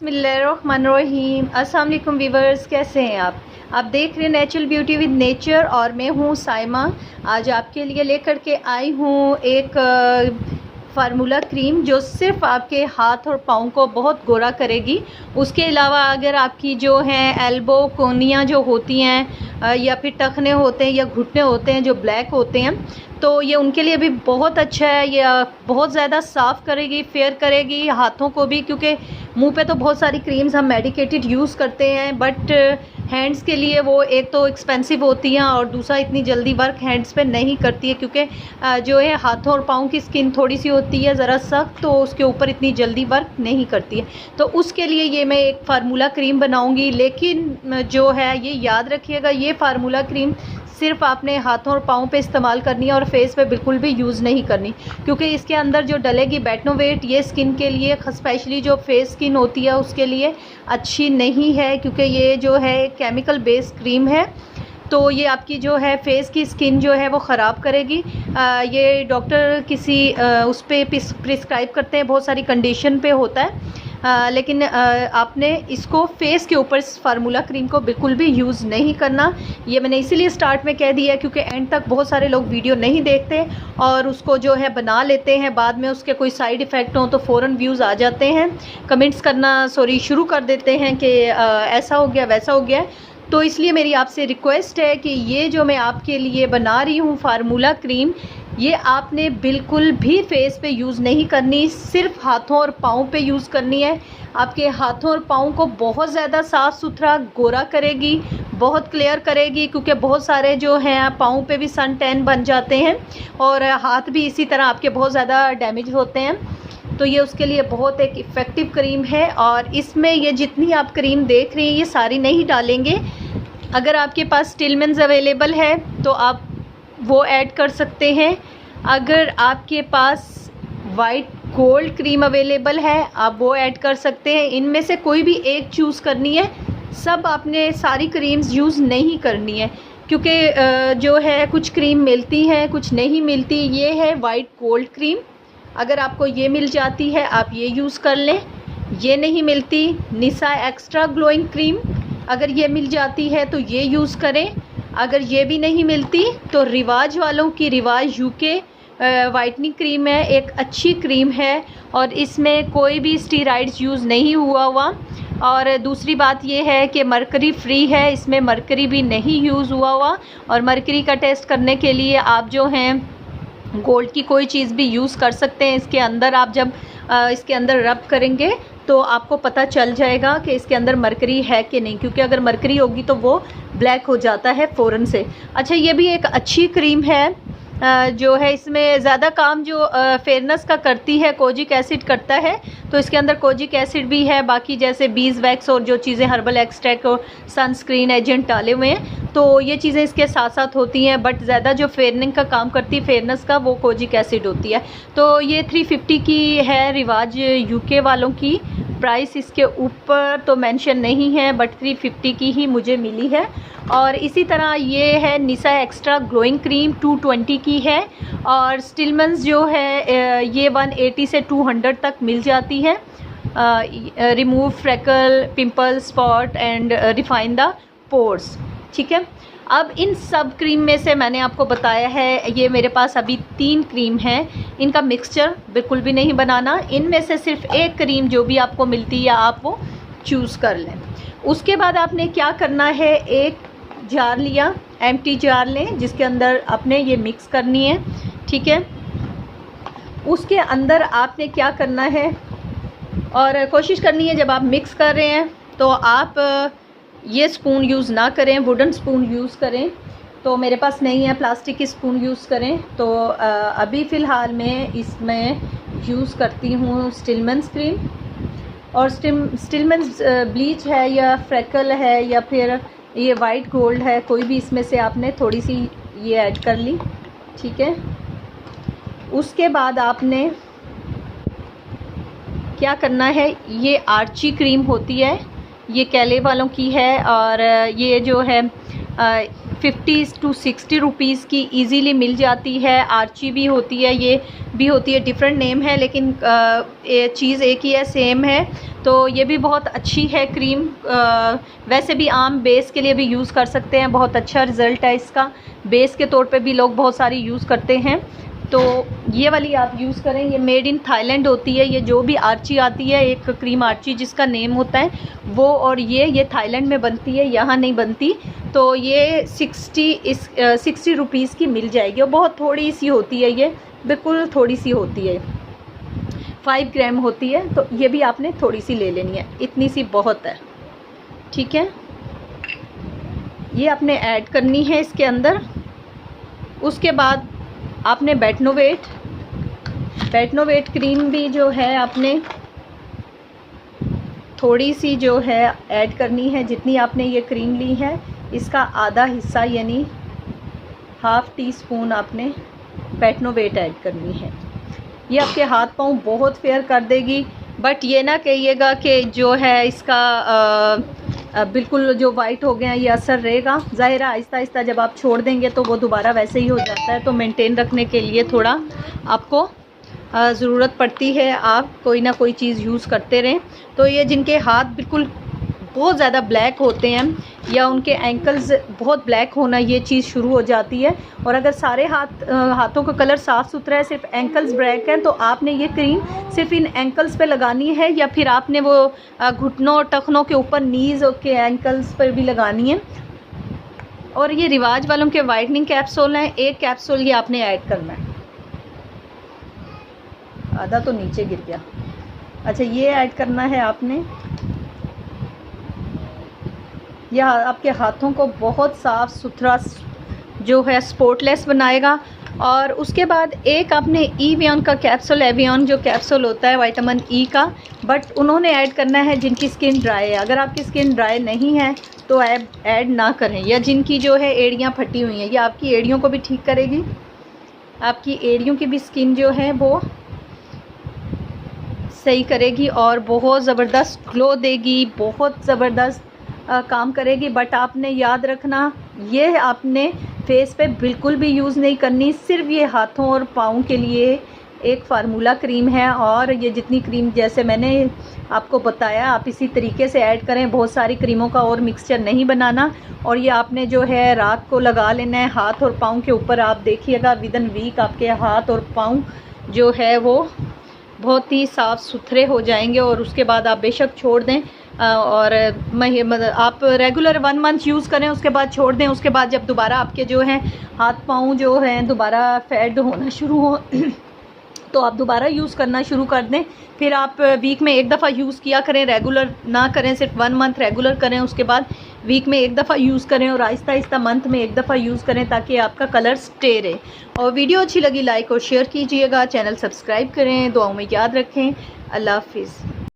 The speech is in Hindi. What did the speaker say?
बिस्मिल्लाहिर्रहमानिर्रहीम। अस्सलाम वालेकुम व्यूवर्स, कैसे हैं आप देख रहे हैं नेचुरल ब्यूटी विद नेचर और मैं हूं साइमा। आज आपके लिए लेकर के आई हूं एक फार्मूला क्रीम जो सिर्फ आपके हाथ और पाँव को बहुत गोरा करेगी। उसके अलावा अगर आपकी जो हैं एल्बो कोनियाँ जो होती हैं या फिर टखने होते हैं या घुटने होते हैं जो ब्लैक होते हैं, तो ये उनके लिए भी बहुत अच्छा है। ये बहुत ज़्यादा साफ़ करेगी, फेयर करेगी हाथों को भी, क्योंकि मुंह पे तो बहुत सारी क्रीम्स हम मेडिकेटेड यूज़ करते हैं, बट हैंड्स के लिए वो एक तो एक्सपेंसिव होती हैं और दूसरा इतनी जल्दी वर्क हैंड्स पे नहीं करती है, क्योंकि जो है हाथों और पाँव की स्किन थोड़ी सी होती है ज़रा सख्त, तो उसके ऊपर इतनी जल्दी वर्क नहीं करती है। तो उसके लिए ये मैं एक फार्मूला क्रीम बनाऊँगी, लेकिन जो है ये याद रखिएगा, ये फार्मूला क्रीम सिर्फ आपने हाथों और पाँव पे इस्तेमाल करनी है और फेस पे बिल्कुल भी यूज़ नहीं करनी, क्योंकि इसके अंदर जो डलेगी बेटनोवेट, ये स्किन के लिए स्पेशली जो फेस स्किन होती है उसके लिए अच्छी नहीं है, क्योंकि ये जो है केमिकल बेस्ड क्रीम है। तो ये आपकी जो है फेस की स्किन जो है वो ख़राब करेगी। ये डॉक्टर किसी उस पर प्रिस्क्राइब करते हैं, बहुत सारी कंडीशन पे होता है। लेकिन आपने इसको फेस के ऊपर इस फार्मूला क्रीम को बिल्कुल भी यूज़ नहीं करना। ये मैंने इसीलिए स्टार्ट में कह दिया क्योंकि एंड तक बहुत सारे लोग वीडियो नहीं देखते और उसको जो है बना लेते हैं, बाद में उसके कोई साइड इफ़ेक्ट हो तो फ़ौरन व्यूज़ आ जाते हैं, कमेंट्स करना शुरू कर देते हैं कि ऐसा हो गया वैसा हो गया। तो इसलिए मेरी आपसे रिक्वेस्ट है कि ये जो मैं आपके लिए बना रही हूँ फार्मूला क्रीम, ये आपने बिल्कुल भी फेस पे यूज़ नहीं करनी, सिर्फ हाथों और पाँव पे यूज़ करनी है। आपके हाथों और पाँव को बहुत ज़्यादा साफ़ सुथरा गोरा करेगी, बहुत क्लियर करेगी, क्योंकि बहुत सारे जो हैं पाँव पे भी सन टैन बन जाते हैं और हाथ भी इसी तरह आपके बहुत ज़्यादा डैमेज होते हैं। तो ये उसके लिए बहुत एक इफ़ेक्टिव क्रीम है और इसमें ये जितनी आप क्रीम देख रही हैं ये सारी नहीं डालेंगे। अगर आपके पास स्टिलमेंस अवेलेबल है तो आप वो ऐड कर सकते हैं। अगर आपके पास वाइट गोल्ड क्रीम अवेलेबल है आप वो ऐड कर सकते हैं। इनमें से कोई भी एक चूज़ करनी है, सब आपने सारी क्रीम्स यूज़ नहीं करनी है, क्योंकि जो है कुछ क्रीम मिलती हैं कुछ नहीं मिलती। ये है वाइट गोल्ड क्रीम, अगर आपको ये मिल जाती है आप ये यूज़ कर लें। ये नहीं मिलती निसा एक्स्ट्रा ग्लोइंग क्रीम, अगर ये मिल जाती है तो ये यूज़ करें। अगर ये भी नहीं मिलती तो रिवाज वालों की रिवाज यूके वाइटनिंग क्रीम है, एक अच्छी क्रीम है और इसमें कोई भी स्टीराइड्स यूज़ नहीं हुआ। और दूसरी बात ये है कि मरकरी फ्री है, इसमें मरकरी भी नहीं यूज़ हुआ। और मरकरी का टेस्ट करने के लिए आप जो हैं गोल्ड की कोई चीज़ भी यूज़ कर सकते हैं। इसके अंदर आप जब इसके अंदर रब करेंगे तो आपको पता चल जाएगा कि इसके अंदर मरकरी है कि नहीं, क्योंकि अगर मरकरी होगी तो वो ब्लैक हो जाता है फ़ौरन से। अच्छा, ये भी एक अच्छी क्रीम है जो है इसमें ज़्यादा काम जो फेयरनेस का करती है कोजिक एसिड करता है, तो इसके अंदर कोजिक एसिड भी है, बाकी जैसे बीज वैक्स और जो चीज़ें हर्बल एक्सट्रैक्ट और सनस्क्रीन एजेंट डाले हुए हैं, तो ये चीज़ें इसके साथ साथ होती हैं। बट ज़्यादा जो फेयरनिंग का काम करती है फेयरनेस का, वो कोजिक एसिड होती है। तो ये 350 की है, रिवाज यूके वालों की। प्राइस इसके ऊपर तो मेंशन नहीं है, बट 350 की ही मुझे मिली है। और इसी तरह ये है निसा एक्स्ट्रा ग्लोइंग क्रीम, 220 की है। और स्टिलमेंस जो है ये 180 से 200 तक मिल जाती है। Remove freckle, pimple, spot and refine the pores. ठीक है, अब इन सब क्रीम में से मैंने आपको बताया है, ये मेरे पास अभी 3 क्रीम हैं, इनका मिक्सचर बिल्कुल भी नहीं बनाना। इनमें से सिर्फ एक क्रीम जो भी आपको मिलती है आप वो चूज़ कर लें। उसके बाद आपने क्या करना है, एक जार लिया, एम्प्टी जार लें जिसके अंदर आपने ये मिक्स करनी है। ठीक है, उसके अंदर आपने क्या करना है, और कोशिश करनी है जब आप मिक्स कर रहे हैं तो आप ये स्पून यूज़ ना करें, वुडन स्पून यूज़ करें। तो मेरे पास नहीं है, प्लास्टिक की स्पून यूज़ करें। तो अभी फ़िलहाल मैं इसमें यूज़ करती हूँ स्टिलमेंस क्रीम, और स्टिलमेंस ब्लीच है या फ्रेकल है या फिर ये वाइट गोल्ड है, कोई भी इसमें से आपने थोड़ी सी ये ऐड कर ली। ठीक है, उसके बाद आपने क्या करना है, ये आर्ची क्रीम होती है, ये कैले वालों की है, और ये जो है 50 to 60 रुपीज़ की इजीली मिल जाती है। आर्ची भी होती है, ये भी होती है, डिफरेंट नेम है लेकिन ये चीज़ एक ही है, सेम है। तो ये भी बहुत अच्छी है क्रीम। वैसे भी आम बेस के लिए भी यूज़ कर सकते हैं, बहुत अच्छा रिज़ल्ट है इसका। बेस के तौर पे भी लोग बहुत सारी यूज़ करते हैं। तो ये वाली आप यूज़ करें, ये मेड इन थाईलैंड होती है। ये जो भी आर्ची आती है, एक क्रीम आर्ची जिसका नेम होता है वो, और ये थाईलैंड में बनती है, यहाँ नहीं बनती। तो ये 60 रुपीज़ की मिल जाएगी और बहुत थोड़ी सी होती है, ये बिल्कुल थोड़ी सी होती है, 5 ग्राम होती है। तो ये भी आपने थोड़ी सी ले लेनी है, इतनी सी बहुत है, ठीक है। ये आपने ऐड करनी है इसके अंदर। उसके बाद आपने बेटनोवेट क्रीम भी जो है आपने थोड़ी सी जो है ऐड करनी है। जितनी आपने ये क्रीम ली है इसका आधा हिस्सा यानी ½ टीस्पून आपने बेटनोवेट ऐड करनी है। ये आपके हाथ पाँव बहुत फेयर कर देगी। बट ये ना कहिएगा कि जो है इसका बिल्कुल जो वाइट हो गया ये असर रहेगा। ज़ाहिर है आहिस्ता आहिस्ता जब आप छोड़ देंगे तो वो दोबारा वैसे ही हो जाता है। तो मेंटेन रखने के लिए थोड़ा आपको ज़रूरत पड़ती है, आप कोई ना कोई चीज़ यूज़ करते रहें। तो ये जिनके हाथ बिल्कुल बहुत ज़्यादा ब्लैक होते हैं या उनके एंकल्स बहुत ब्लैक होना, ये चीज़ शुरू हो जाती है। और अगर सारे हाथों का कलर साफ़ सुथरा है, सिर्फ एंकल्स ब्लैक हैं, तो आपने ये क्रीम सिर्फ इन एंकल्स पे लगानी है या फिर आपने वो घुटनों टखनों के ऊपर, नीज़ के एंकल्स पर भी लगानी है। और ये रिवाज वालों के वाइटनिंग कैप्सूल हैं, एक कैप्सूल ये आपने ऐड करना है। आधा तो नीचे गिर गया। अच्छा, ये ऐड करना है आपने। यह आपके हाथों को बहुत साफ़ सुथरा जो है स्पॉटलेस बनाएगा। और उसके बाद एक आपने एवियन का कैप्सूल, एवियन जो कैप्सूल होता है विटामिन ई का, बट उन्होंने ऐड करना है जिनकी स्किन ड्राई है। अगर आपकी स्किन ड्राई नहीं है तो ऐड ना करें, या जिनकी जो है एड़ियाँ फटी हुई हैं, ये आपकी एड़ियों को भी ठीक करेगी। आपकी एड़ियों की भी स्किन जो है वो सही करेगी और बहुत ज़बरदस्त ग्लो देगी, बहुत ज़बरदस्त काम करेगी। बट आपने याद रखना, ये आपने फेस पे बिल्कुल भी यूज़ नहीं करनी। सिर्फ ये हाथों और पाँव के लिए एक फार्मूला क्रीम है। और ये जितनी क्रीम जैसे मैंने आपको बताया, आप इसी तरीके से ऐड करें। बहुत सारी क्रीमों का और मिक्सचर नहीं बनाना। और ये आपने जो है रात को लगा लेना है हाथ और पाँव के ऊपर। आप देखिएगा विदिन वीक आपके हाथ और पाँव जो है वो बहुत ही साफ़ सुथरे हो जाएंगे। और उसके बाद आप बेशक छोड़ दें, और आप रेगुलर 1 मंथ यूज़ करें, उसके बाद छोड़ दें। उसके बाद जब दोबारा आपके जो हैं हाथ पाँव जो हैं दोबारा फेड होना शुरू हो तो आप दोबारा यूज़ करना शुरू कर दें। फिर आप वीक में एक दफ़ा यूज़ किया करें, रेगुलर ना करें, सिर्फ 1 मंथ रेगुलर करें, उसके बाद वीक में एक दफ़ा यूज़ करें और आहिस्ता आहिस्ता मंथ में एक दफ़ा यूज़ करें ताकि आपका कलर स्टे रहे। और वीडियो अच्छी लगी लाइक और शेयर कीजिएगा, चैनल सब्सक्राइब करें, दुआओं में याद रखें। अल्लाह हाफिज़।